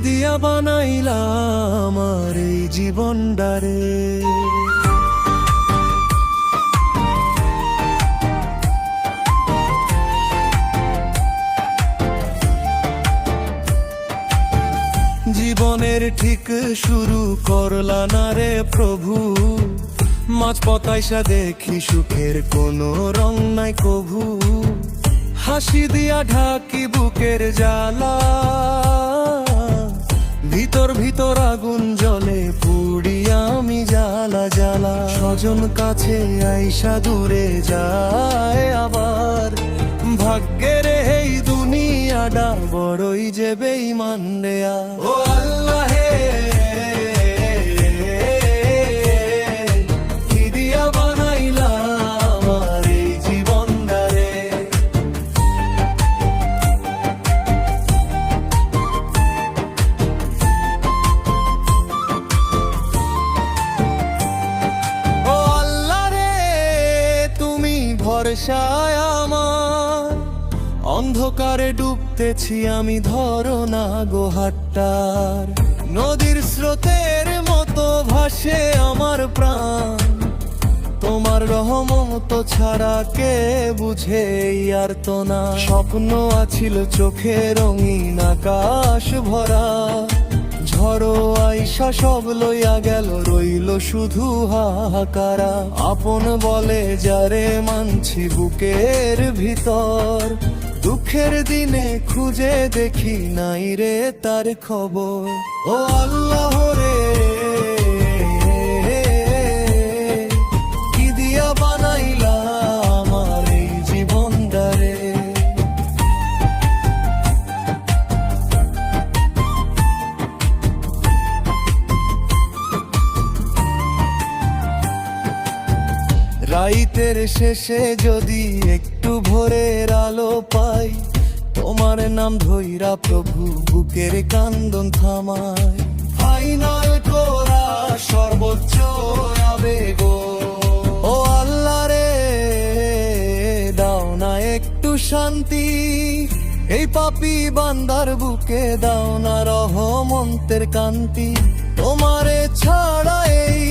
দিয়া বানাইলা আমার এই জীবনটারে। জীবনের ঠিক শুরু করলা না রে প্রভু, মাঝ পতাইসা দেখি সুখের কোনো রং নাই কভু। হাসি দিয়া ঢাকি বুকের জ্বালা, ভিতর ভিতর আগুন জ্বলে পুড়ি আমি জ্বালা জ্বালা। স্বজন কাছে আইসা দূরে যায় আবার, ভাগ্যের এই দুনিয়াটা বড়ই যে বেঈমান রেয়া। ও আল্লাহ হে, কি দিয়া বানাইলা আমার এই জীবনটারে। ও আল্লাহ রে, তুমি ভরসায় আমার, অন্ধকারে ডুবতেছি আমি ধরো না গো হাট্টার। নদীর স্রোতের মতো ভাসে আমার প্রাণ, তোমার রহমত ছাড়া কে বুঝে আর তো না। স্বপ্ন আছিল চোখে রঙিন আকাশ ভরা, ঝড়ো আইসা সব লইয়া গেল, রইল শুধু হাহাকারা। আপন বলে যারে মানছি বুকের ভিতর, দুঃখের দিনে খুঁজে দেখি নাই রে তার খবর। ও আল্লাহ রে, কি দিয়া বানাইলা আমার এই জীবনটারে। রাইতের শেষে যদি একটু ভোরের আলো পাই, তোমার নাম ধইরা প্রভু বুকের কান্দন থামায়। ফাইনাল করা সর্বোচ্চ আবেগ, ও আল্লাহ রে, দাও না একটু শান্তি এই পাপী বান্দার বুকে, দাও না রহমতের কান্তি। তোমারে ছাড়া এই